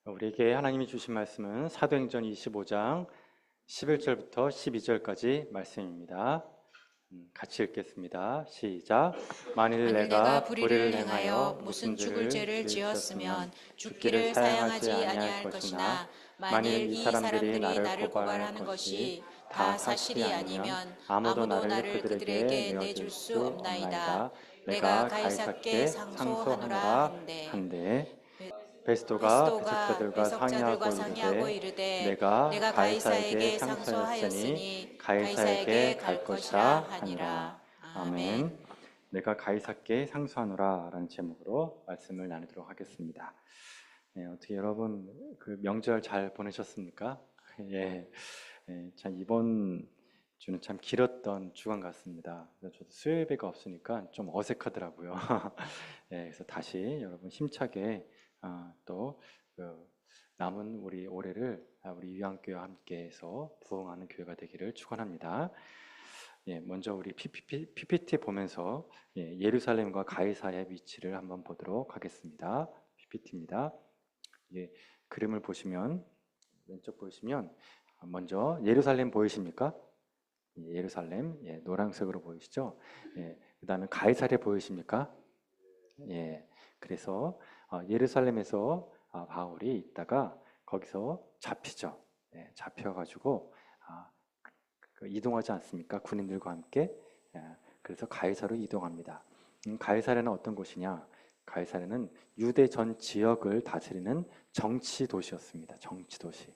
우리에게 하나님이 주신 말씀은 사도행전 25장 11절부터 12절까지 말씀입니다. 같이 읽겠습니다. 시작. 만일 만일 내가 내가 불의를 불의를 행하여 행하여 무슨 무슨 죽을 죄를 죄를 지었으면 지었으면 죽기를 죽기를 사양하지 사양하지 아니할 아니할 것이나 것이나 만일 만일 이 이 사람들이 사람들이 나를 나를 고발하는 고발하는 것이 것이 다 다 사실이 사실이 아니면 아니면 아무도 아무도 나를 나를 그들에게 그들에게 내어줄 내줄 수 수 없나이다. 없나이다. 내가 내가 가이사께 가이사께 상소하노라 상소하노라 한대. 한데 베스도가 베스도가 배석자들과 배석자들과 상의하고 상의하고 이르되 이르되 내가 내가 가이사에게 가이사에게 상소하였으니 상소하였으니 가이사에게 가이사에게 갈 갈 것이라 것이라 하니라. 하니라. 아멘. 아멘. 내가 가이사께 상소하노라 라는 제목으로 말씀을 나누도록 하겠습니다. 어떻게 여러분 그 명절 잘 보내셨습니까? 예, 참 이번 주는 참 길었던 주간 같습니다. 저도 수요예배가 없으니까 좀 어색하더라고요. 그래서 다시 여러분 힘차게 또 남은 우리 올해를 우리 유양교회와 함께해서 부흥하는 교회가 되기를 축원합니다. 먼저 우리 PPT 보면서 예루살렘과 가이사의 위치를 한번 보도록 하겠습니다. PPT입니다. 그림을 보시면 왼쪽 보시면 먼저 예루살렘 보이십니까? 예루살렘 노란색으로 보이시죠? 그 다음에 가이사랴 보이십니까? 그래서 예루살렘에서 바울이 있다가 거기서 잡히죠. 잡혀가지고 이동하지 않습니까? 군인들과 함께. 그래서 가이사로 이동합니다. 가이사랴는 어떤 곳이냐? 가이사랴는 유대 전 지역을 다스리는 정치 도시였습니다. 정치 도시.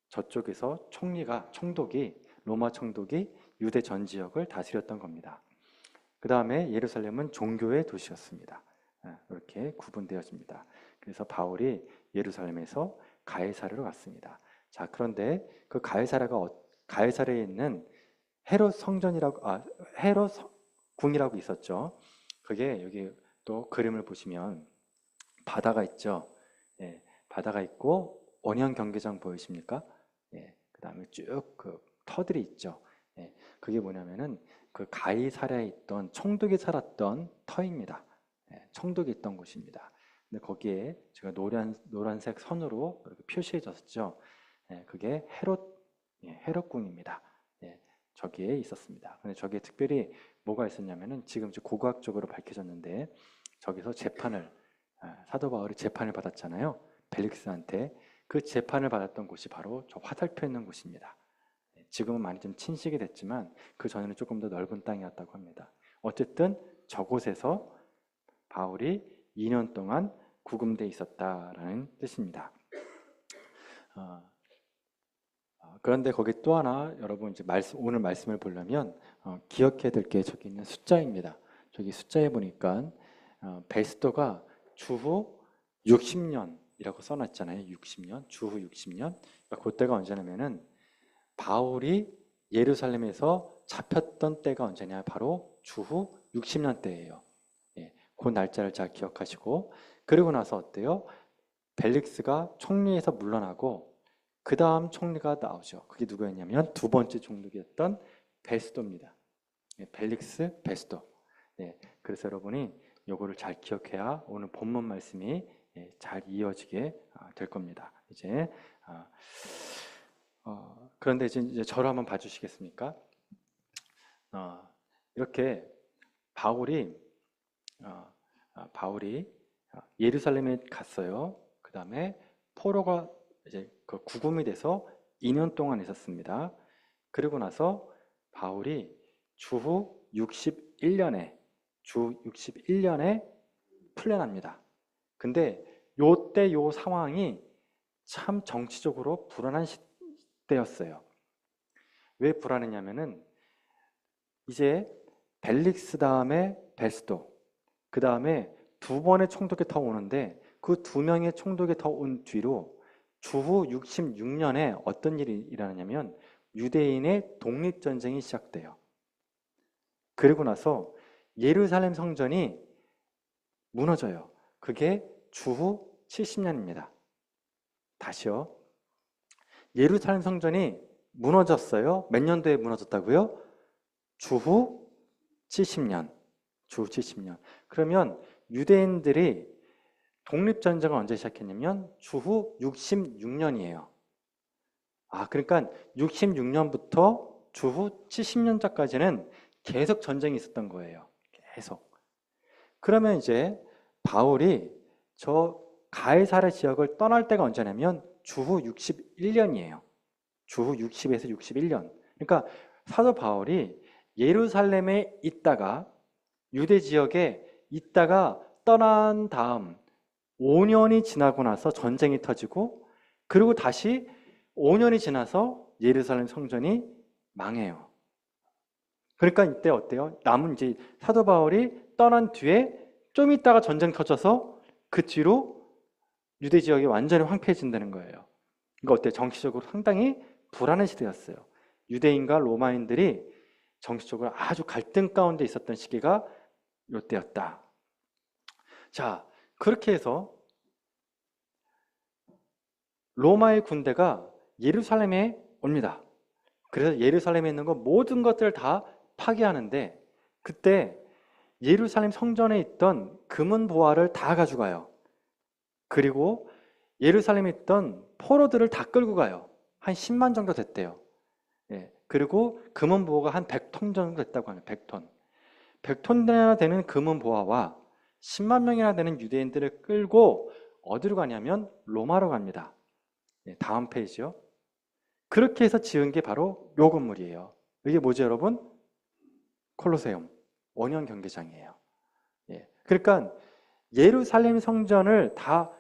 저쪽에서 총독이 로마 총독이 유대 전 지역을 다스렸던 겁니다. 그 다음에 예루살렘은 종교의 도시였습니다. 이렇게 구분되어집니다. 그래서 바울이 예루살렘에서 가이사랴로 갔습니다. 자, 그런데 그 가이사랴에 있는 헤롯 궁이라고 있었죠. 그게 여기 또 그림을 보시면 바다가 있죠. 바다가 있고 원형 경기장 보이십니까? 그 다음에 쭉 그 터들이 있죠. 그게 뭐냐면은 그 가이사랴에 있던 총독이 살았던 터입니다. 총독이 있던 곳입니다. 근데 거기에 제가 노란색 선으로 이렇게 표시해졌죠. 그게 헤롯궁입니다. 저기에 있었습니다. 근데 저기에 특별히 뭐가 있었냐면은 지금 이제 고고학적으로 밝혀졌는데 저기서 사도 바울이 재판을 받았잖아요. 벨릭스한테. 그 재판을 받았던 곳이 바로 저 화살표 있는 곳입니다. 지금은 많이 좀 침식이 됐지만 그 전에는 조금 더 넓은 땅이었다고 합니다. 어쨌든 저곳에서 바울이 2년 동안 구금돼 있었다라는 뜻입니다. 그런데 거기 또 하나 여러분 이제 오늘 말씀을 보려면 기억해야 될 게 저기 있는 숫자입니다. 저기 숫자에 보니까 베스도가 주후 60년이라고 써놨잖아요. 60년, 주후 60년. 그러니까 그때가 언제냐면은 바울이 예루살렘에서 잡혔던 때가 언제냐? 바로 주후 60년 때예요. 그 날짜를 잘 기억하시고 그리고 나서 어때요? 벨릭스가 총리에서 물러나고 그 다음 총리가 나오죠. 그게 누구였냐면 두 번째 총독이었던 베스도입니다. 벨릭스 베스도. 그래서 여러분이 요거를 잘 기억해야 오늘 본문 말씀이 잘 이어지게 될 겁니다. 그런데 이제 저를 한번 봐주시겠습니까? 이렇게 바울이 예루살렘에 갔어요. 그 다음에 포로가 이제 그 구금이 돼서 2년 동안 있었습니다. 그리고 나서 바울이 주후 61년에 풀려납니다. 근데 요때 요 상황이 참 정치적으로 불안한 때였어요. 왜 불안했냐면은 이제 벨릭스 다음에 베스도 그 다음에 두 번의 총독이 더 오는데 그 두 명의 총독이 더 온 뒤로 주후 66년에 어떤 일이 일어나냐면 유대인의 독립전쟁이 시작돼요. 그리고 나서 예루살렘 성전이 무너져요. 그게 주후 70년입니다. 다시요. 예루살렘 성전이 무너졌어요. 몇 년도에 무너졌다고요? 주후 70년. 주후 70년. 그러면 유대인들이 독립전쟁을 언제 시작했냐면 주후 66년이에요. 그러니까 66년부터 주후 70년까지는 계속 전쟁이 있었던 거예요. 계속. 그러면 이제 바울이 저 가이사랴 지역을 떠날 때가 언제냐면 주후 61년이에요. 주후 60에서 61년. 그러니까 사도 바울이 예루살렘에 있다가 유대 지역에 있다가 떠난 다음 5년이 지나고 나서 전쟁이 터지고 그리고 다시 5년이 지나서 예루살렘 성전이 망해요. 그러니까 이때 어때요? 남은 이제 사도 바울이 떠난 뒤에 좀 있다가 전쟁 터져서 그 뒤로 유대 지역이 완전히 황폐해진다는 거예요. 그러니까 어때요? 정치적으로 상당히 불안한 시대였어요. 유대인과 로마인들이 정치적으로 아주 갈등 가운데 있었던 시기가 이때였다. 자, 그렇게 해서 로마의 군대가 예루살렘에 옵니다. 그래서 예루살렘에 있는 것 모든 것들을 다 파괴하는데 그때 예루살렘 성전에 있던 금은 보화를 다 가져가요. 그리고 예루살렘에 있던 포로들을 다 끌고 가요. 한 10만 정도 됐대요. 예, 그리고 금은 보화가 한 100톤 정도 됐다고 하네요. 100톤. 100톤이나 되는 금은 보화와 10만 명이나 되는 유대인들을 끌고 어디로 가냐면 로마로 갑니다. 예, 다음 페이지요. 그렇게 해서 지은 게 바로 요 건물이에요. 이게 뭐죠, 여러분? 콜로세움, 원형 경기장이에요. 예, 그러니까 예루살렘 성전을 다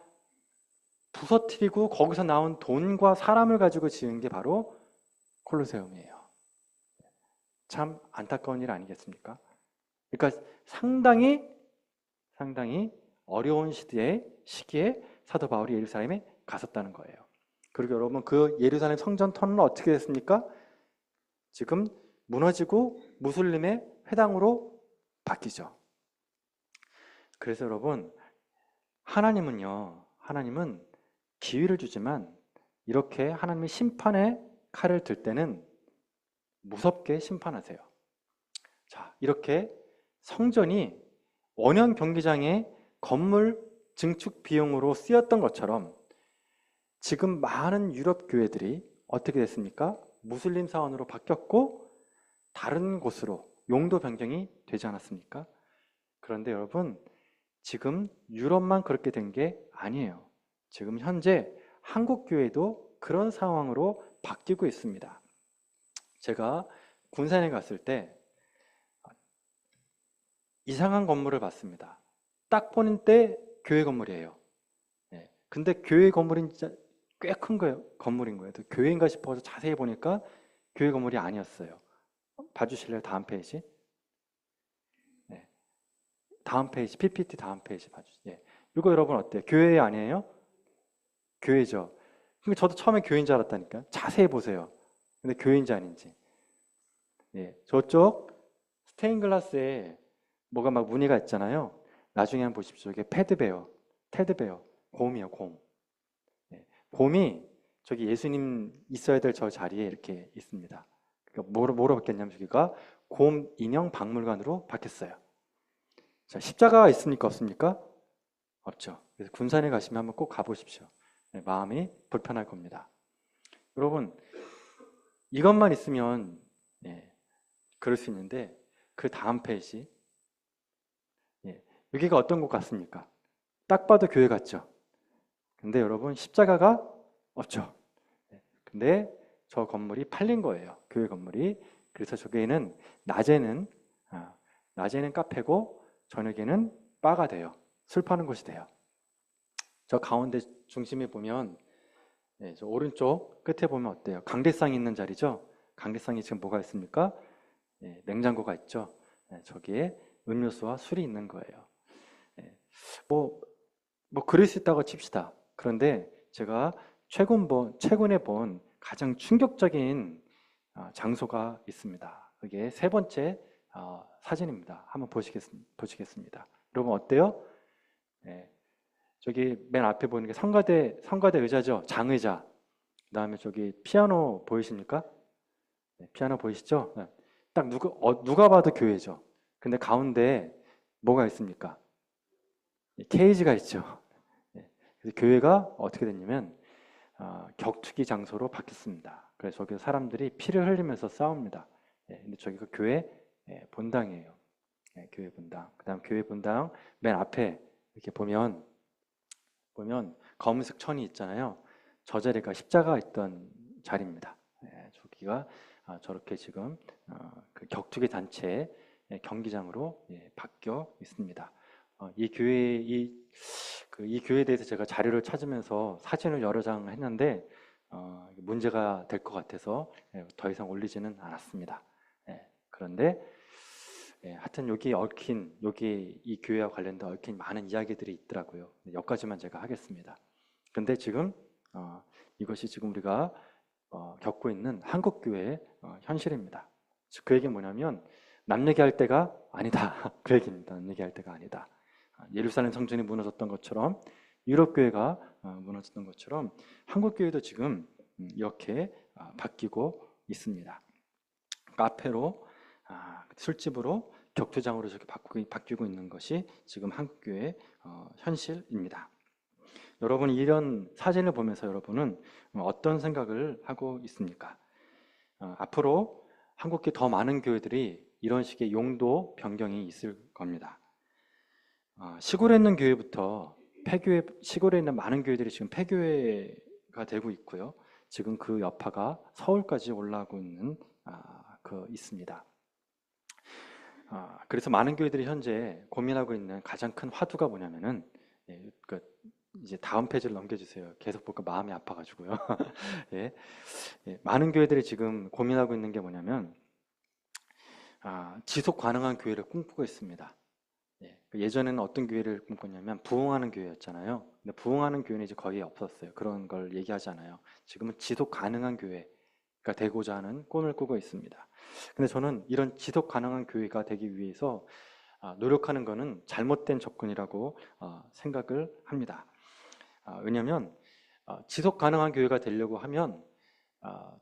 부서뜨리고 거기서 나온 돈과 사람을 가지고 지은 게 바로 콜로세움이에요. 참 안타까운 일 아니겠습니까? 그러니까 상당히 어려운 시기에 사도 바울이 예루살렘에 갔었다는 거예요. 그리고 여러분 그 예루살렘 성전 터는 어떻게 됐습니까? 지금 무너지고 무슬림의 회당으로 바뀌죠. 그래서 여러분 하나님은 기회를 주지만 이렇게 하나님의 심판의 칼을 들 때는 무섭게 심판하세요. 자, 이렇게 성전이 원형 경기장의 건물 증축 비용으로 쓰였던 것처럼 지금 많은 유럽 교회들이 어떻게 됐습니까? 무슬림 사원으로 바뀌었고 다른 곳으로 용도 변경이 되지 않았습니까? 그런데 여러분 지금 유럽만 그렇게 된 게 아니에요. 지금 현재 한국 교회도 그런 상황으로 바뀌고 있습니다. 제가 군산에 갔을 때 이상한 건물을 봤습니다. 딱 보는 때 교회 건물이에요. 예, 근데 교회 건물이 진짜 꽤 큰 건물인 거예요. 교회인가 싶어서 자세히 보니까 교회 건물이 아니었어요. 봐주실래요? 다음 페이지. 네. 다음 페이지, PPT 다음 페이지 봐주세요. 예. 이거 여러분 어때요? 교회 아니에요? 교회죠. 근데 저도 처음에 교회인 줄 알았다니까. 자세히 보세요. 근데 교회인지 아닌지. 예. 저쪽 스테인글라스에 뭐가 막 무늬가 있잖아요. 나중에 한번 보십시오. 이게 테드베어, 곰이요, 곰. 예. 곰이 저기 예수님 있어야 될 저 자리에 이렇게 있습니다. 그러니까 뭐로 바뀌었냐면 저기가 곰 인형 박물관으로 바뀌었어요. 자, 십자가가 있습니까? 없습니까? 없죠. 그래서 군산에 가시면 한번 꼭 가보십시오. 네, 마음이 불편할 겁니다. 여러분, 이것만 있으면 그럴 수 있는데 그 다음 페이지 여기가 어떤 곳 같습니까? 딱 봐도 교회 같죠? 근데 여러분 십자가가 없죠. 근데 저 건물이 팔린 거예요. 교회 건물이. 그래서 저기에는 낮에는 카페고 저녁에는 바가 돼요. 술 파는 곳이 돼요. 저 가운데 중심에 보면 저 오른쪽 끝에 보면 어때요? 강대상이 있는 자리죠? 강대상이 지금 뭐가 있습니까? 냉장고가 있죠. 저기에 음료수와 술이 있는 거예요. 뭐 그럴 수 있다고 칩시다. 그런데 제가 최근에 본 가장 충격적인 장소가 있습니다. 그게 세 번째 사진입니다. 한번 보시겠습니다. 여러분 어때요? 저기 맨 앞에 보이는 게 성가대 의자죠. 장의자. 그다음에 저기 피아노 보이십니까? 피아노 보이시죠? 딱 누가 봐도 교회죠. 근데 가운데 뭐가 있습니까? 케이지가 있죠. 그래서 교회가 어떻게 됐냐면 격투기 장소로 바뀌었습니다. 그래서 저기 사람들이 피를 흘리면서 싸웁니다. 근데 저기가 교회 본당이에요. 교회 본당. 그다음 교회 본당 맨 앞에 이렇게 보면 검은색 천이 있잖아요. 저 자리가 십자가 있던 자리입니다. 저기가 저렇게 지금 그 격투기 단체 경기장으로 바뀌어 있습니다. 이 교회에 대해서 제가 자료를 찾으면서 사진을 여러 장 했는데 문제가 될 것 같아서 더 이상 올리지는 않았습니다. 그런데 하여튼 여기 이 교회와 관련된 얽힌 많은 이야기들이 있더라고요. 여기까지만 제가 하겠습니다. 근데 지금 이것이 지금 우리가 겪고 있는 한국 교회의 현실입니다. 즉, 그 얘기는 뭐냐면 남 얘기할 때가 아니다. 그 얘기입니다. 남 얘기할 때가 아니다. 예루살렘 성전이 무너졌던 것처럼 유럽 교회가 무너졌던 것처럼 한국 교회도 지금 이렇게 바뀌고 있습니다. 카페로 술집으로 격투장으로 저렇게 바뀌고 있는 것이 지금 한국 교회의 현실입니다. 여러분 이런 사진을 보면서 여러분은 어떤 생각을 하고 있습니까? 앞으로 한국계 더 많은 교회들이 이런 식의 용도 변경이 있을 겁니다. 시골에 있는 교회부터 시골에 있는 많은 교회들이 지금 폐교회가 되고 있고요. 지금 그 여파가 서울까지 올라오고 있습니다. 그래서 많은 교회들이 현재 고민하고 있는 가장 큰 화두가 뭐냐면은 이제 다음 페이지를 넘겨주세요. 계속 볼까 마음이 아파가지고요. 많은 교회들이 지금 고민하고 있는 게 뭐냐면 지속 가능한 교회를 꿈꾸고 있습니다. 예전에는 어떤 교회를 꿈꿨냐면 부흥하는 교회였잖아요. 근데 부흥하는 교회는 이제 거의 없었어요. 그런 걸 얘기하지 않아요. 지금은 지속 가능한 교회가 되고자 하는 꿈을 꾸고 있습니다. 근데 저는 이런 지속 가능한 교회가 되기 위해서 노력하는 것은 잘못된 접근이라고 생각을 합니다. 왜냐하면 지속 가능한 교회가 되려고 하면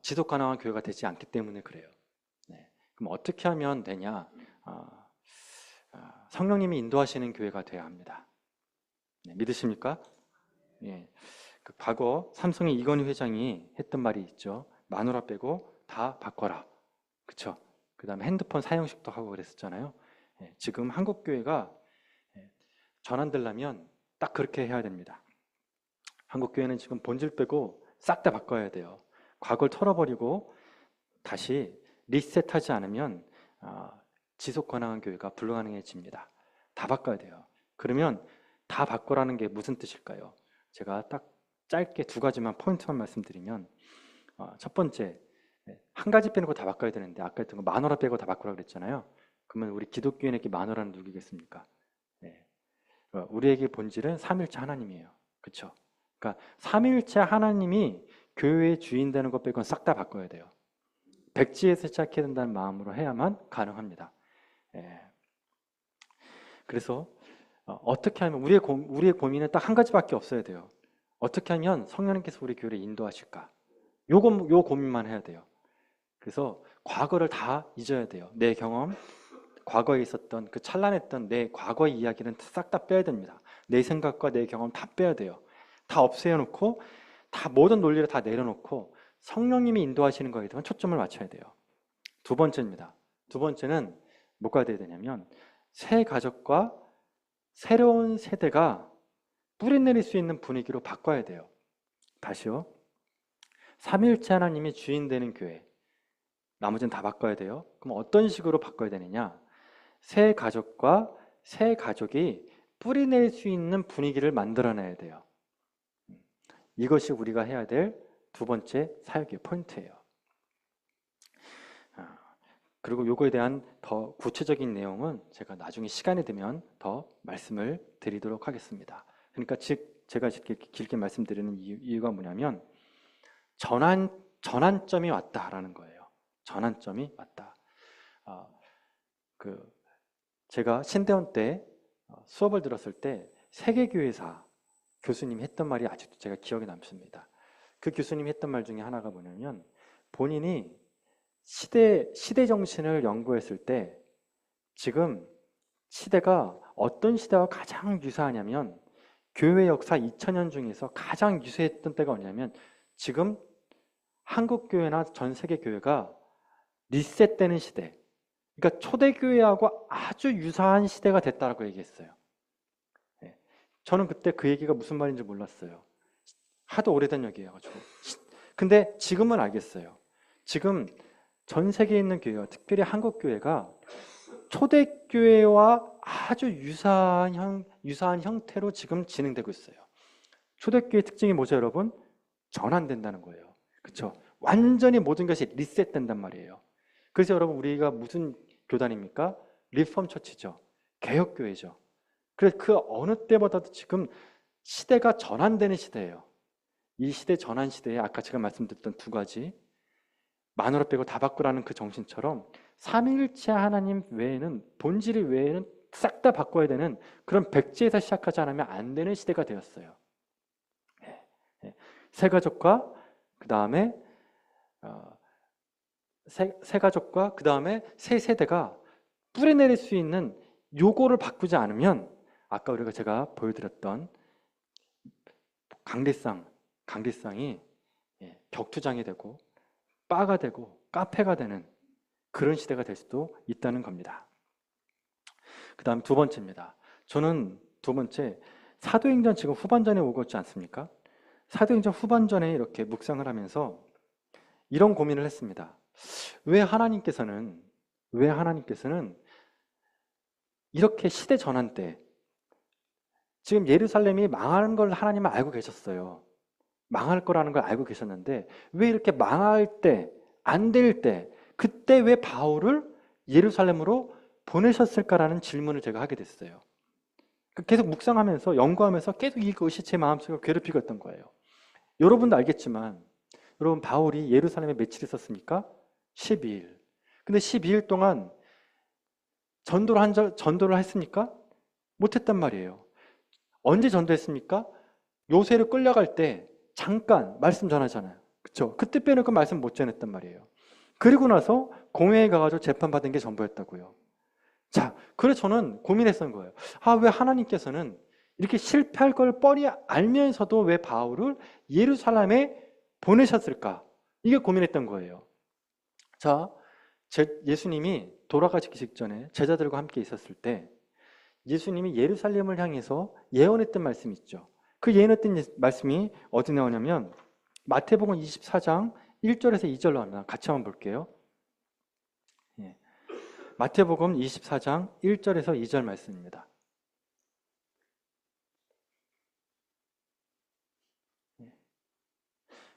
지속 가능한 교회가 되지 않기 때문에 그래요. 그럼 어떻게 하면 되냐? 성령님이 인도하시는 교회가 되어야 합니다. 믿으십니까? 그 과거 삼성의 이건희 회장이 했던 말이 있죠. 마누라 빼고 다 바꿔라. 그쵸? 그 다음에 핸드폰 사용식도 하고 그랬었잖아요. 지금 한국 교회가 전환되려면 딱 그렇게 해야 됩니다. 한국 교회는 지금 본질 빼고 싹 다 바꿔야 돼요. 과거를 털어버리고 다시 리셋하지 않으면 지속 가능한 교회가 불가능해집니다. 다 바꿔야 돼요. 그러면 다 바꿔라는 게 무슨 뜻일까요? 제가 딱 짧게 두 가지만 포인트만 말씀드리면 첫 번째, 한 가지 빼놓고 다 바꿔야 되는데 아까 했던 거 마누라 빼고 다 바꾸라 그랬잖아요. 그러면 우리 기독교인에게 마누라는 누구겠습니까? 우리에게 본질은 삼일체 하나님이에요. 그렇죠? 그러니까 삼일체 하나님이 교회의 주인 되는 것 빼고는 싹 다 바꿔야 돼요. 백지에서 시작해야 된다는 마음으로 해야만 가능합니다. 그래서 어떻게 하면 우리의 고민은 딱 한 가지밖에 없어야 돼요. 어떻게 하면 성령님께서 우리 교회를 인도하실까? 요 고민만 해야 돼요. 그래서 과거를 다 잊어야 돼요. 내 경험, 과거에 있었던 그 찬란했던 내 과거의 이야기는 싹 다 빼야 됩니다. 내 생각과 내 경험 다 빼야 돼요. 다 없애놓고 다 모든 논리를 다 내려놓고 성령님이 인도하시는 거에 대한 초점을 맞춰야 돼요. 두 번째입니다. 두 번째는 뭐가 돼야 되냐면 새 가족과 새로운 세대가 뿌리내릴 수 있는 분위기로 바꿔야 돼요. 다시요. 삼일체 하나님이 주인 되는 교회, 나머지는 다 바꿔야 돼요. 그럼 어떤 식으로 바꿔야 되느냐? 새 가족과 새 가족이 뿌리낼 수 있는 분위기를 만들어내야 돼요. 이것이 우리가 해야 될 두 번째 사역의 포인트예요. 그리고 요거에 대한 더 구체적인 내용은 제가 나중에 시간이 되면 더 말씀을 드리도록 하겠습니다. 그러니까 제가 길게 말씀드리는 이유가 뭐냐면 전환점이 왔다라는 거예요. 전환점이 왔다. 제가 신대원 때 수업을 들었을 때 세계교회사 교수님이 했던 말이 아직도 제가 기억에 남습니다. 그 교수님이 했던 말 중에 하나가 뭐냐면 본인이 시대 정신을 연구했을 때 지금 시대가 어떤 시대와 가장 유사하냐면 교회 역사 2000년 중에서 가장 유세했던 때가 뭐냐면 지금 한국 교회나 전 세계 교회가 리셋되는 시대, 그러니까 초대교회하고 아주 유사한 시대가 됐다고 얘기했어요. 예. 저는 그때 그 얘기가 무슨 말인지 몰랐어요. 하도 오래된 얘기여가지고. 근데 지금은 알겠어요. 지금 전 세계에 있는 교회와 특별히 한국 교회가 초대교회와 아주 유사한 형태로 지금 진행되고 있어요. 초대교회 특징이 뭐죠, 여러분? 전환된다는 거예요. 그렇죠? 완전히 모든 것이 리셋된단 말이에요. 그래서 여러분, 우리가 무슨 교단입니까? 리폼 처치죠. 개혁교회죠. 그래서 그 어느 때보다도 지금 시대가 전환되는 시대예요. 이 시대 전환 시대에 아까 제가 말씀드렸던 두 가지, 마누라 빼고 다 바꾸라는 그 정신처럼 삼위일체 하나님 외에는, 본질 외에는 싹 다 바꿔야 되는 그런 백지에서 시작하지 않으면 안 되는 시대가 되었어요. 새 가족과 그 다음에 새 가족과 그 다음에 새 세대가 뿌리내릴 수 있는 요거를 바꾸지 않으면 아까 제가 보여드렸던 강리쌍이 격투장이 되고 바가 되고 카페가 되는 그런 시대가 될 수도 있다는 겁니다. 그 다음 두 번째입니다. 저는 두 번째, 사도행전 지금 후반전에 오고 있지 않습니까? 사도행전 후반전에 이렇게 묵상을 하면서 이런 고민을 했습니다. 왜 하나님께서는 이렇게 시대 전환 때, 지금 예루살렘이 망하는 걸 하나님은 알고 계셨어요. 망할 거라는 걸 알고 계셨는데 왜 이렇게 망할 때, 안 될 때, 그때 왜 바울을 예루살렘으로 보내셨을까라는 질문을 제가 하게 됐어요. 계속 묵상하면서 연구하면서 계속 이것이 제 마음속을 괴롭히고 있던 거예요. 여러분도 알겠지만 여러분, 바울이 예루살렘에 며칠 있었습니까? 12일. 근데 12일 동안 전도를 했습니까? 못했단 말이에요. 언제 전도했습니까? 요새를 끌려갈 때 잠깐 말씀 전하잖아요. 그렇죠? 그때 빼놓고 말씀 못 전했단 말이에요. 그리고 나서 공회에 가가지고 재판받은 게 전부였다고요. 자, 그래서 저는 고민했던 거예요. 왜 하나님께서는 이렇게 실패할 걸 뻔히 알면서도 왜 바울을 예루살렘에 보내셨을까? 이게 고민했던 거예요. 자, 예수님이 돌아가시기 직전에 제자들과 함께 있었을 때 예수님이 예루살렘을 향해서 예언했던 말씀이 있죠. 그 예언했던 말씀이 어디 나오냐면 마태복음 24장 1절에서 2절로 합니다. 같이 한번 볼게요. 마태복음 24장 1절에서 2절 말씀입니다.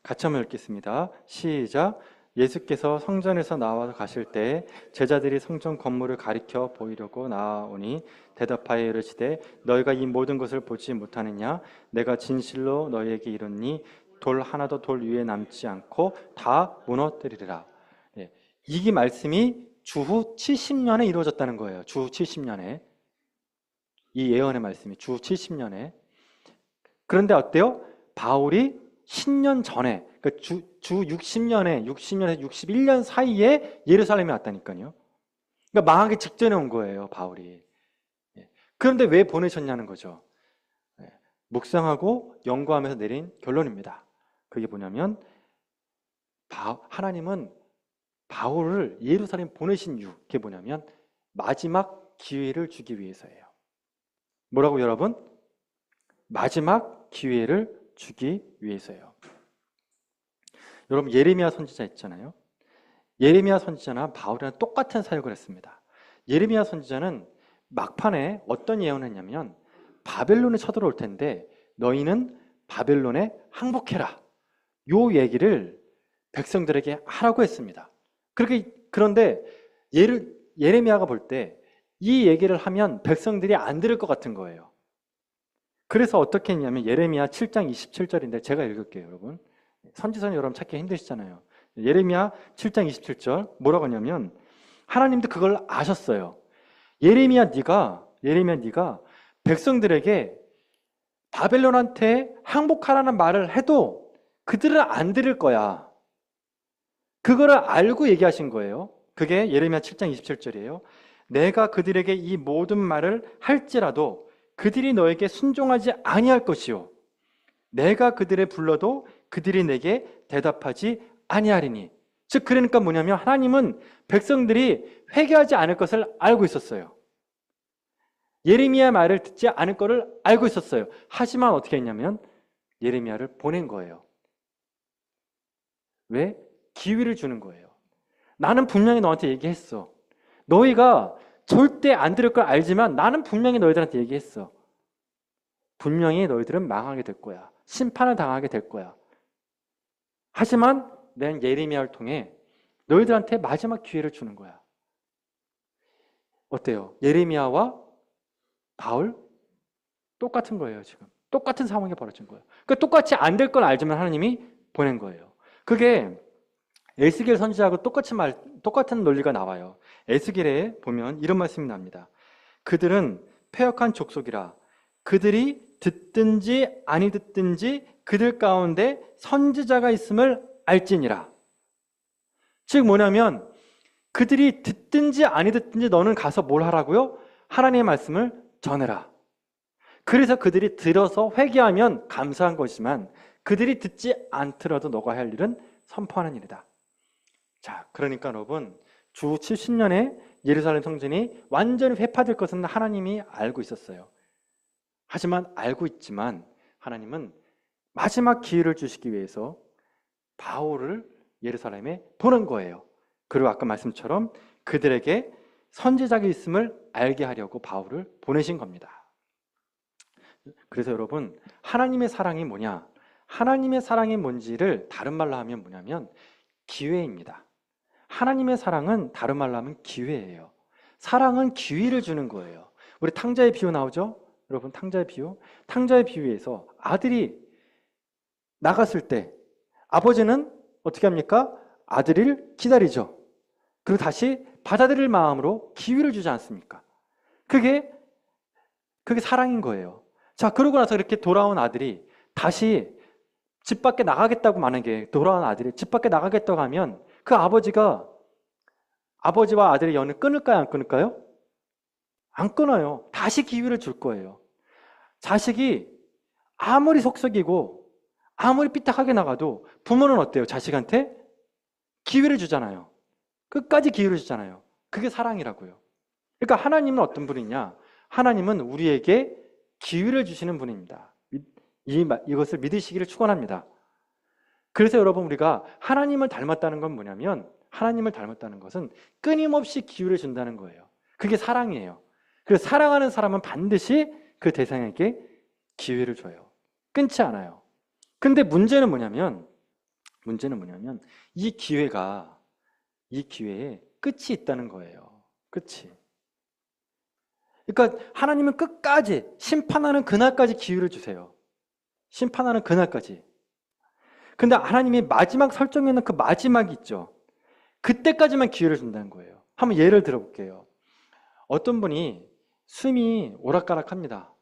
같이 한번 읽겠습니다. 시작. 예수께서 성전에서 나와서 가실 때 제자들이 성전 건물을 가리켜 보이려고 나아오니 대답하여 이르시되 너희가 이 모든 것을 보지 못하느냐? 내가 진실로 너희에게 이르니 돌 하나도 돌 위에 남지 않고 다 무너뜨리리라. 이 말씀이 주후 70년에 이루어졌다는 거예요. 주후 70년에. 이 예언의 말씀이 주후 70년에. 그런데 어때요? 바울이 10년 전에, 그러니까 주 60년에서 61년 사이에 예루살렘에 왔다니까요. 그러니까 망하기 직전에 온 거예요, 바울이. 그런데 왜 보내셨냐는 거죠. 묵상하고 연구하면서 내린 결론입니다. 그게 뭐냐면 하나님은 바울을 예루살렘 보내신 이유, 그게 뭐냐면 마지막 기회를 주기 위해서예요. 뭐라고 여러분? 마지막 기회를 주기 위해서예요. 여러분, 예레미야 선지자 있잖아요. 예레미야 선지자나 바울이랑 똑같은 사역을 했습니다. 예레미야 선지자는 막판에 어떤 예언을 했냐면 바벨론에 쳐들어올 텐데 너희는 바벨론에 항복해라. 요 얘기를 백성들에게 하라고 했습니다. 그런데 예레미야가 볼 때 이 얘기를 하면 백성들이 안 들을 것 같은 거예요. 그래서 어떻게 했냐면 예레미야 7장 27절인데 제가 읽을게요, 여러분. 선지서는 여러분 찾기 힘드시잖아요. 예레미야 7장 27절 뭐라고 하냐면 하나님도 그걸 아셨어요. 예레미야 네가 백성들에게 바벨론한테 항복하라는 말을 해도 그들은 안 들을 거야. 그거를 알고 얘기하신 거예요. 그게 예레미야 7장 27절이에요. 내가 그들에게 이 모든 말을 할지라도 그들이 너에게 순종하지 아니할 것이요 내가 그들을 불러도 그들이 내게 대답하지 아니하리니. 즉 그러니까 뭐냐면 하나님은 백성들이 회개하지 않을 것을 알고 있었어요. 예레미야 말을 듣지 않을 것을 알고 있었어요. 하지만 어떻게 했냐면 예레미야를 보낸 거예요. 왜? 기회를 주는 거예요. 나는 분명히 너한테 얘기했어. 너희가 절대 안 들을 걸 알지만 나는 분명히 너희들한테 얘기했어. 분명히 너희들은 망하게 될 거야. 심판을 당하게 될 거야. 하지만 난 예레미야를 통해 너희들한테 마지막 기회를 주는 거야. 어때요? 예레미야와 바울 똑같은 거예요. 지금 똑같은 상황이 벌어진 거예요. 그러니까 똑같이 안 될 걸 알지만 하나님이 보낸 거예요. 그게 에스겔 선지자하고 똑같은 논리가 나와요. 에스겔에 보면 이런 말씀이 납니다. 그들은 패역한 족속이라 그들이 듣든지 아니 듣든지 그들 가운데 선지자가 있음을 알지니라. 즉 뭐냐면 그들이 듣든지 아니 듣든지 너는 가서 뭘 하라고요? 하나님의 말씀을 전해라. 그래서 그들이 들어서 회개하면 감사한 것이지만 그들이 듣지 않더라도 너가 할 일은 선포하는 일이다. 자, 그러니까 여러분 주 70년에 예루살렘 성전이 완전히 회파될 것은 하나님이 알고 있었어요. 하지만 알고 있지만 하나님은 마지막 기회를 주시기 위해서 바울을 예루살렘에 보낸 거예요. 그리고 아까 말씀처럼 그들에게 선지자가 있음을 알게 하려고 바울을 보내신 겁니다. 그래서 여러분 하나님의 사랑이 뭐냐? 하나님의 사랑이 뭔지를 다른 말로 하면 뭐냐면 기회입니다. 하나님의 사랑은 다른 말로 하면 기회예요. 사랑은 기회를 주는 거예요. 우리 탕자의 비유 나오죠? 여러분 탕자의 비유? 탕자의 비유에서 아들이 나갔을 때 아버지는 어떻게 합니까? 아들을 기다리죠. 그리고 다시 받아들일 마음으로 기회를 주지 않습니까? 그게 사랑인 거예요. 자, 그러고 나서 이렇게 돌아온 아들이 다시 집 밖에 나가겠다고 만약에 돌아온 아들이 집 밖에 나가겠다고 하면 그 아버지가 아버지와 아들의 연을 끊을까요? 안 끊을까요? 안 끊어요. 다시 기회를 줄 거예요. 자식이 아무리 속썩이고 아무리 삐딱하게 나가도 부모는 어때요? 자식한테 기회를 주잖아요. 끝까지 기회를 주잖아요. 그게 사랑이라고요. 그러니까 하나님은 어떤 분이냐? 하나님은 우리에게 기회를 주시는 분입니다. 이것을 믿으시기를 축원합니다. 그래서 여러분 우리가 하나님을 닮았다는 건 뭐냐면 하나님을 닮았다는 것은 끊임없이 기회를 준다는 거예요. 그게 사랑이에요. 그래서 사랑하는 사람은 반드시 그 대상에게 기회를 줘요. 끊지 않아요. 근데 문제는 뭐냐면 이 기회에 끝이 있다는 거예요. 끝이. 그러니까 하나님은 끝까지 심판하는 그날까지 기회를 주세요. 심판하는 그날까지. 근데 하나님이 마지막 설정해 놓은 그 마지막이 있죠. 그때까지만 기회를 준다는 거예요. 한번 예를 들어볼게요. 어떤 분이 숨이 오락가락합니다.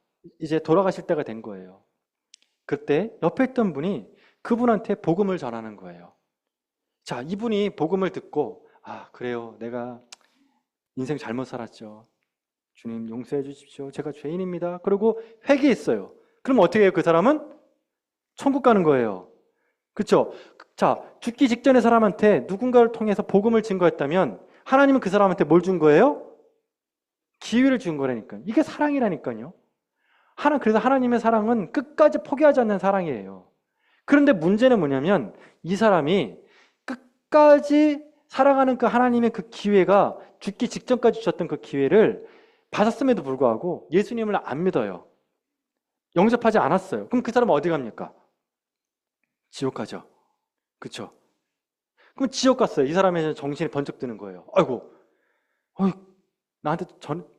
이제 돌아가실 때가 된 거예요. 그때 옆에 있던 분이 그분한테 복음을 전하는 거예요. 자, 이분이 복음을 듣고 그래요. 내가 인생 잘못 살았죠. 주님 용서해 주십시오. 제가 죄인입니다. 그리고 회개했어요. 그럼 어떻게 해요? 그 사람은 천국 가는 거예요. 그렇죠? 자, 죽기 직전의 사람한테 누군가를 통해서 복음을 증거했다면 하나님은 그 사람한테 뭘 준 거예요? 기회를 준 거라니까요. 이게 사랑이라니까요. 그래서 하나님의 사랑은 끝까지 포기하지 않는 사랑이에요. 그런데 문제는 뭐냐면 이 사람이 끝까지 사랑하는 그 하나님의 그 기회가 죽기 직전까지 주셨던 그 기회를 받았음에도 불구하고 예수님을 안 믿어요. 영접하지 않았어요. 그럼 그 사람은 어디 갑니까? 지옥 가죠. 그렇죠? 그럼 지옥 갔어요. 이 사람의 정신이 번쩍 드는 거예요. 아이고, 나한테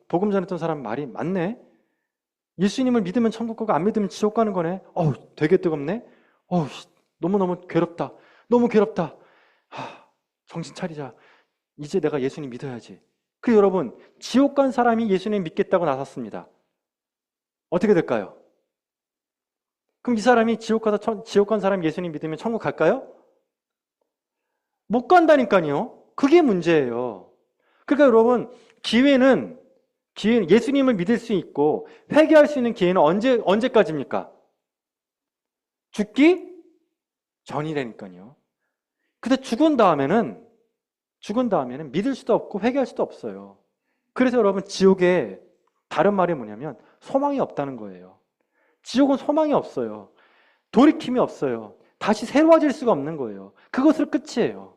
복음 전했던 사람 말이 맞네. 예수님을 믿으면 천국 가고 안 믿으면 지옥 가는 거네. 되게 뜨겁네. 너무너무 괴롭다. 너무 괴롭다. 정신 차리자. 이제 내가 예수님 믿어야지. 그리고 여러분, 지옥 간 사람이 예수님 믿겠다고 나섰습니다. 어떻게 될까요? 그럼 이 사람이 지옥 간 사람이 예수님 믿으면 천국 갈까요? 못 간다니까요. 그게 문제예요. 그러니까 여러분, 기회는 기회는 예수님을 믿을 수 있고 회개할 수 있는 기회는 언제까지입니까? 죽기 전이라니까요. 근데 죽은 다음에는 믿을 수도 없고 회개할 수도 없어요. 그래서 여러분 지옥에 다른 말이 뭐냐면 소망이 없다는 거예요. 지옥은 소망이 없어요. 돌이킴이 없어요. 다시 새로워질 수가 없는 거예요. 그것으로 끝이에요.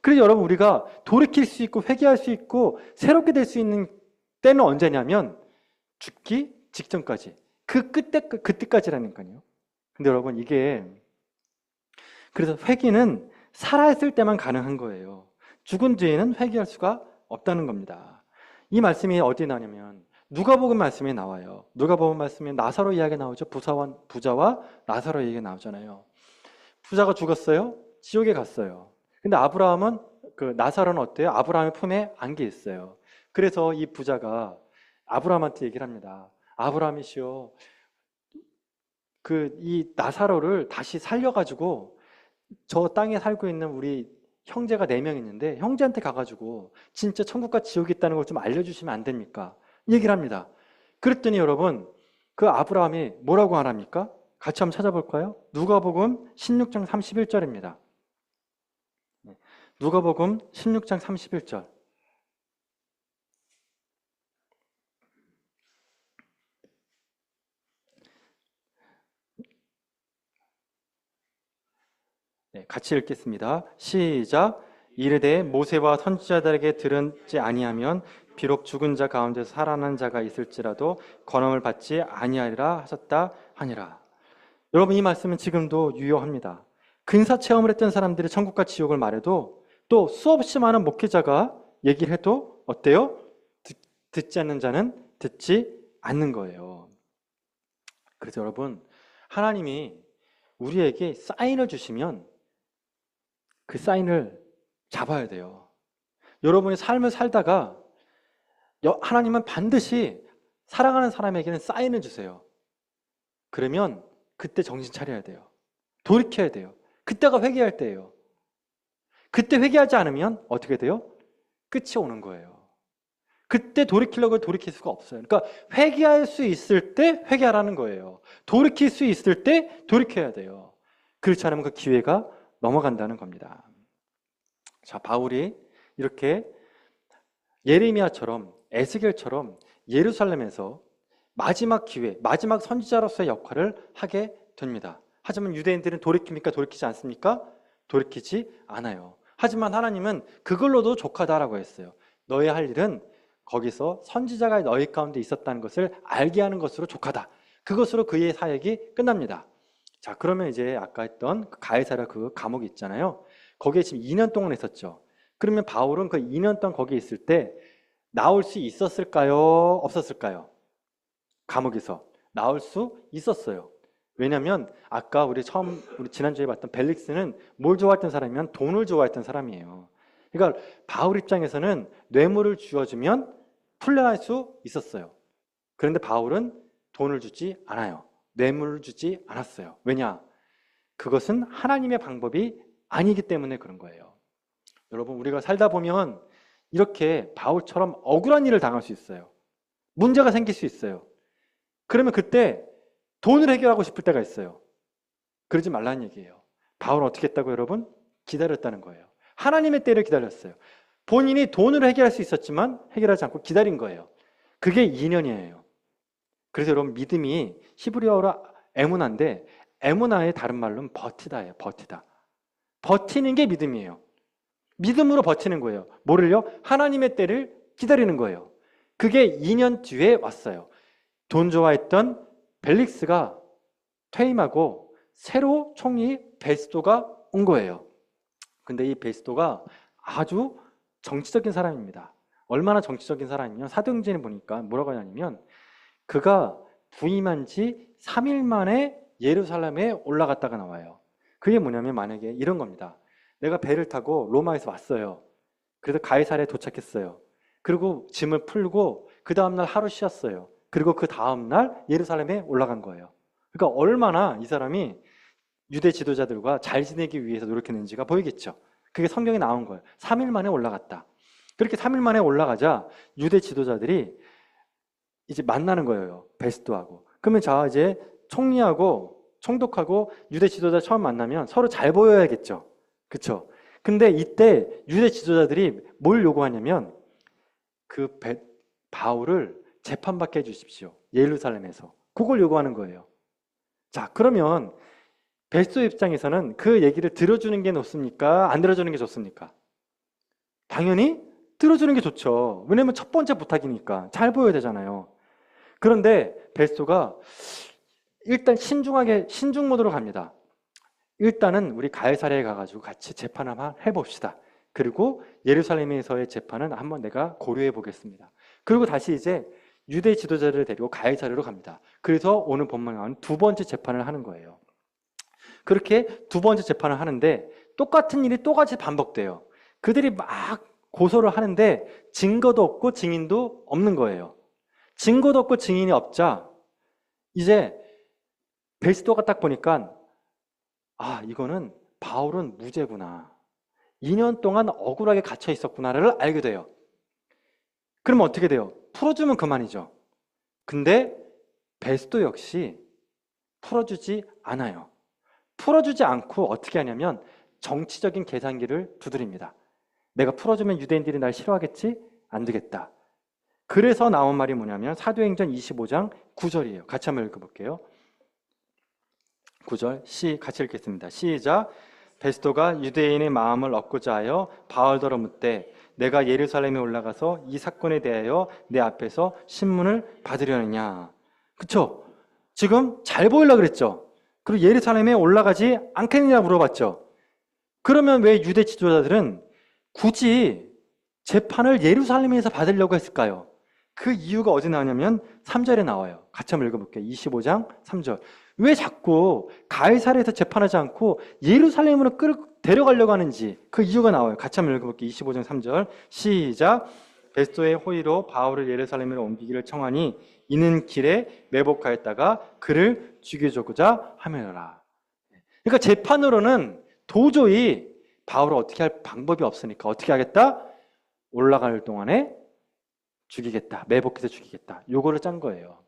그래서 여러분 우리가 돌이킬 수 있고 회개할 수 있고 새롭게 될 수 있는 때는 언제냐면 죽기 직전까지. 그때까지라니까요. 근데 여러분 이게 그래서 회개는 살아있을 때만 가능한 거예요. 죽은 뒤에는 회개할 수가 없다는 겁니다. 이 말씀이 어디에 나오냐면 누가복음 말씀에 나와요. 누가복음 말씀에 나사로 이야기 나오죠. 부자와 나사로 이야기 나오잖아요. 부자가 죽었어요. 지옥에 갔어요. 근데 아브라함은 나사로는 어때요? 아브라함의 품에 안겨 있어요. 그래서 이 부자가 아브라함한테 얘기를 합니다. 아브라함이시여, 이 나사로를 다시 살려가지고 저 땅에 살고 있는 우리 형제가 4명 있는데 형제한테 가가지고 진짜 천국과 지옥이 있다는 걸 좀 알려주시면 안 됩니까? 얘기를 합니다. 그랬더니 여러분 그 아브라함이 뭐라고 하랍니까? 같이 한번 찾아볼까요? 누가복음 16장 31절입니다. 누가복음 16장 31절. 네, 같이 읽겠습니다. 시작. 이르되 모세와 선지자들에게 들은지 아니하면 비록 죽은 자 가운데서 살아난 자가 있을지라도 건험을 받지 아니하리라 하셨다 하니라. 여러분 이 말씀은 지금도 유효합니다. 근사 체험을 했던 사람들이 천국과 지옥을 말해도 또 수없이 많은 목회자가 얘기를 해도 어때요? 듣지 않는 자는 듣지 않는 거예요. 그래서 여러분 하나님이 우리에게 사인을 주시면 그 사인을 잡아야 돼요. 여러분이 삶을 살다가 하나님은 반드시 사랑하는 사람에게는 사인을 주세요. 그러면 그때 정신 차려야 돼요. 돌이켜야 돼요. 그때가 회개할 때예요. 그때 회개하지 않으면 어떻게 돼요? 끝이 오는 거예요. 그때 돌이키려고 돌이킬 수가 없어요. 그러니까 회개할 수 있을 때 회개하라는 거예요. 돌이킬 수 있을 때 돌이켜야 돼요. 그렇지 않으면 그 기회가 넘어간다는 겁니다. 자, 바울이 이렇게 예레미야처럼 에스겔처럼 예루살렘에서 마지막 기회, 마지막 선지자로서의 역할을 하게 됩니다. 하지만 유대인들은 돌이킵니까? 돌이키지 않습니까? 돌이키지 않아요. 하지만 하나님은 그걸로도 족하다라고 했어요. 너의 할 일은 거기서 선지자가 너희 가운데 있었다는 것을 알게 하는 것으로 족하다. 그것으로 그의 사역이 끝납니다. 자, 그러면 이제 아까 했던 가이사랴 그 감옥이 있잖아요. 거기에 지금 2년 동안 있었죠. 그러면 바울은 그 2년 동안 거기에 있을 때 나올 수 있었을까요? 없었을까요? 감옥에서 나올 수 있었어요. 왜냐하면 아까 우리 지난주에 봤던 벨릭스는 뭘 좋아했던 사람이면 돈을 좋아했던 사람이에요. 그러니까 바울 입장에서는 뇌물을 주어주면 풀려날 수 있었어요. 그런데 바울은 돈을 주지 않아요. 뇌물을 주지 않았어요. 왜냐? 그것은 하나님의 방법이 아니기 때문에 그런 거예요. 여러분 우리가 살다 보면 이렇게 바울처럼 억울한 일을 당할 수 있어요. 문제가 생길 수 있어요. 그러면 그때 돈을 해결하고 싶을 때가 있어요. 그러지 말라는 얘기예요. 바울은 어떻게 했다고 여러분? 기다렸다는 거예요. 하나님의 때를 기다렸어요. 본인이 돈으로 해결할 수 있었지만 해결하지 않고 기다린 거예요. 그게 2년이에요. 그래서 여러분 믿음이 히브리어로 에무나인데 에무나의 다른 말로는 버티다예요. 버티다. 버티는 게 믿음이에요. 믿음으로 버티는 거예요. 뭐를요? 하나님의 때를 기다리는 거예요. 그게 2년 뒤에 왔어요. 돈 좋아했던 벨릭스가 퇴임하고 새로 총리 베스도가 온 거예요. 근데 이 베스도가 아주 정치적인 사람입니다. 얼마나 정치적인 사람이면 사도행전에 보니까 뭐라고 하냐면 그가 부임한 지 3일 만에 예루살렘에 올라갔다가 나와요. 그게 뭐냐면 만약에 이런 겁니다. 내가 배를 타고 로마에서 왔어요. 그래서 가이사랴에 도착했어요. 그리고 짐을 풀고 그 다음날 하루 쉬었어요. 그리고 그 다음날 예루살렘에 올라간 거예요. 그러니까 얼마나 이 사람이 유대 지도자들과 잘 지내기 위해서 노력했는지가 보이겠죠. 그게 성경에 나온 거예요. 3일 만에 올라갔다. 그렇게 3일 만에 올라가자 유대 지도자들이 이제 만나는 거예요. 베스도하고. 그러면 자, 이제 총리하고 총독하고 유대 지도자 처음 만나면 서로 잘 보여야겠죠. 그쵸? 근데 이때 유대 지도자들이 뭘 요구하냐면 바울을 재판받게 해주십시오. 예루살렘에서. 그걸 요구하는 거예요. 자, 그러면 베스도 입장에서는 그 얘기를 들어주는 게 좋습니까? 안 들어주는 게 좋습니까? 당연히 들어주는 게 좋죠. 왜냐면 첫 번째 부탁이니까 잘 보여야 되잖아요. 그런데 베스도가 일단 신중 모드로 갑니다. 일단은 우리 가이사랴에 가가지고 같이 재판을 한번 해봅시다. 그리고 예루살렘에서의 재판은 한번 내가 고려해 보겠습니다. 그리고 다시 이제 유대 지도자를 데리고 가이사랴로 갑니다. 그래서 오늘 본문에 나오는 두 번째 재판을 하는 거예요. 그렇게 두 번째 재판을 하는데 똑같은 일이 똑같이 반복돼요. 그들이 막 고소를 하는데 증거도 없고 증인도 없는 거예요. 증거도 없고 증인이 없자 이제 베스도가 딱 보니까 이거는 바울은 무죄구나. 2년 동안 억울하게 갇혀 있었구나를 알게 돼요. 그러면 어떻게 돼요? 풀어주면 그만이죠. 근데 베스도 역시 풀어주지 않아요. 풀어주지 않고 어떻게 하냐면 정치적인 계산기를 두드립니다. 내가 풀어주면 유대인들이 날 싫어하겠지? 안 되겠다. 그래서 나온 말이 뭐냐면 사도행전 25장 9절이에요. 같이 한번 읽어볼게요. 9절 같이 읽겠습니다. 시작. 베스도가 유대인의 마음을 얻고자 하여 바울더러 묻되 내가 예루살렘에 올라가서 이 사건에 대하여 내 앞에서 신문을 받으려느냐. 그쵸? 지금 잘 보이려고 그랬죠? 그리고 예루살렘에 올라가지 않겠느냐 물어봤죠? 그러면 왜 유대 지도자들은 굳이 재판을 예루살렘에서 받으려고 했을까요? 그 이유가 어디 나오냐면 3절에 나와요. 같이 한번 읽어볼게요. 25장 3절. 왜 자꾸 가이사랴에서 재판하지 않고 예루살렘으로 데려가려고 하는지 그 이유가 나와요. 같이 한번 읽어볼게요. 25장 3절 시작. 베스도의 호의로 바울을 예루살렘으로 옮기기를 청하니 이는 길에 매복하였다가 그를 죽여주고자 하며라. 그러니까 재판으로는 도저히 바울을 어떻게 할 방법이 없으니까 어떻게 하겠다? 올라갈 동안에 죽이겠다. 매복해서 죽이겠다. 요거를 짠 거예요.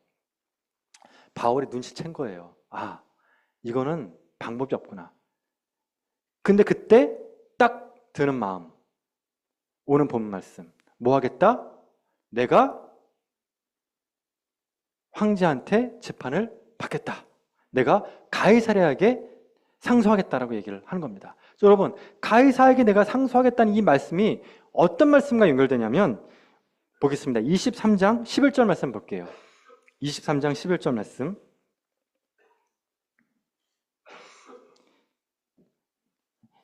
바울이 눈치챈 거예요. 이거는 방법이 없구나. 근데 그때 딱 드는 마음. 오는 본 말씀. 뭐 하겠다? 내가 황제한테 재판을 받겠다. 내가 가이사랴에게 상소하겠다라고 얘기를 하는 겁니다. 여러분, 가이사에게 내가 상소하겠다는 이 말씀이 어떤 말씀과 연결되냐면 보겠습니다. 23장 11절 말씀 볼게요. 23장 11절 말씀.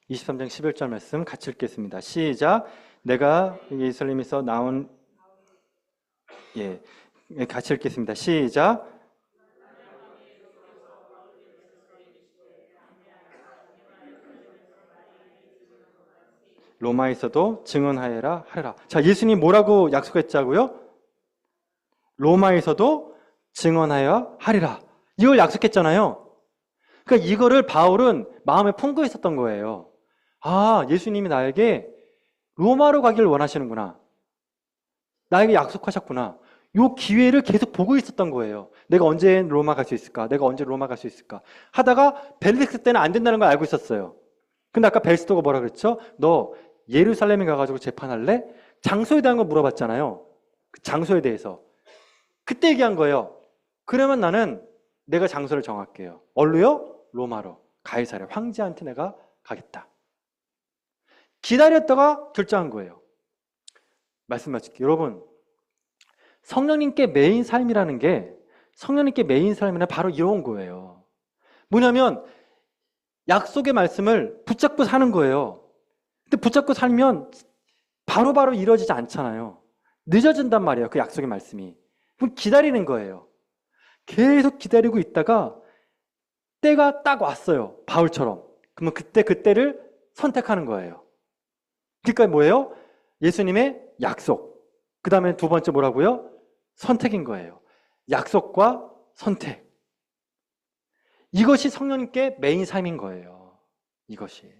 23장 11절 말씀 같이 읽겠습니다. 시작. 내가 예루살렘에서 나온 같이 읽겠습니다. 시작. 로마에서도 증언하여라 하라. 자, 예수님 뭐라고 약속했자고요? 로마에서도 증언하여 하리라. 이걸 약속했잖아요. 그러니까 이거를 바울은 마음에 품고 있었던 거예요. 예수님이 나에게 로마로 가기를 원하시는구나. 나에게 약속하셨구나. 이 기회를 계속 보고 있었던 거예요. 내가 언제 로마 갈 수 있을까? 내가 언제 로마 갈 수 있을까? 하다가 벨릭스 때는 안 된다는 걸 알고 있었어요. 근데 아까 베스도가 뭐라 그랬죠? 너 예루살렘에 가가지고 재판할래? 장소에 대한 거 물어봤잖아요. 그 장소에 대해서. 그때 얘기한 거예요. 그러면 나는 내가 장소를 정할게요. 어디로요? 로마로. 가이사랴 황제한테 내가 가겠다. 기다렸다가 결정한 거예요. 말씀 마칠게요. 여러분, 성령님께 매인 삶이라는 게 성령님께 매인 삶이란 바로 이런 거예요. 뭐냐면 약속의 말씀을 붙잡고 사는 거예요. 근데 붙잡고 살면 바로바로 이루어지지 않잖아요. 늦어진단 말이에요. 그 약속의 말씀이. 그럼 기다리는 거예요. 계속 기다리고 있다가 때가 딱 왔어요. 바울처럼. 그러면 그때를 선택하는 거예요. 그러니까 뭐예요? 예수님의 약속. 그 다음에 두 번째 뭐라고요? 선택인 거예요. 약속과 선택. 이것이 성령님께 메인 삶인 거예요. 이것이.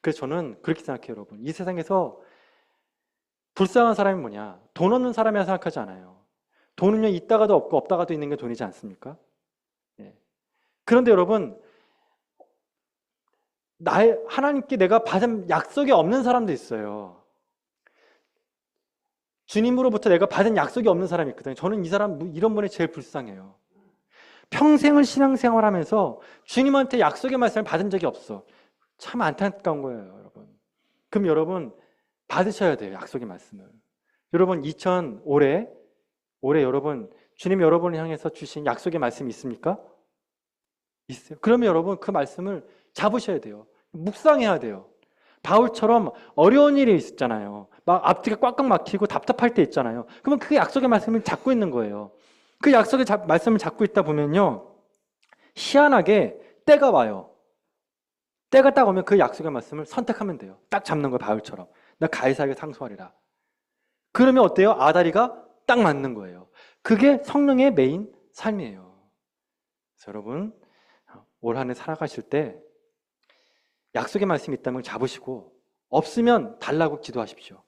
그래서 저는 그렇게 생각해요, 여러분. 이 세상에서 불쌍한 사람이 뭐냐? 돈 없는 사람이라 생각하지 않아요. 돈은요, 있다가도 없고 없다가도 있는 게 돈이지 않습니까? 예. 그런데 여러분, 하나님께 내가 받은 약속이 없는 사람도 있어요. 주님으로부터 내가 받은 약속이 없는 사람이 있거든요. 저는 이 사람, 이런 분이 제일 불쌍해요. 평생을 신앙생활 하면서 주님한테 약속의 말씀을 받은 적이 없어. 참 안타까운 거예요, 여러분. 그럼 여러분, 받으셔야 돼요, 약속의 말씀을. 여러분, 올해 여러분, 주님 여러분을 향해서 주신 약속의 말씀이 있습니까? 있어요. 그러면 여러분, 그 말씀을 잡으셔야 돼요. 묵상해야 돼요. 바울처럼 어려운 일이 있었잖아요. 막 앞뒤가 꽉꽉 막히고 답답할 때 있잖아요. 그러면 그 약속의 말씀을 잡고 있는 거예요. 그 약속의 말씀을 잡고 있다 보면요, 희한하게 때가 와요. 때가 딱 오면 그 약속의 말씀을 선택하면 돼요. 딱 잡는 거예요, 바울처럼. 나 가이사에게 상소하리라. 그러면 어때요? 아다리가 딱 맞는 거예요. 그게 성령의 메인 삶이에요. 그래서 여러분, 올 한 해 살아가실 때 약속의 말씀이 있다면 잡으시고, 없으면 달라고 기도하십시오.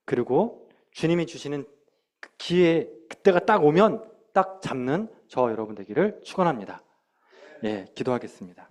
그리고 주님이 주시는 그 기회, 그때가 딱 오면 딱 잡는 저 여러분 되기를 축원합니다. 예, 기도하겠습니다.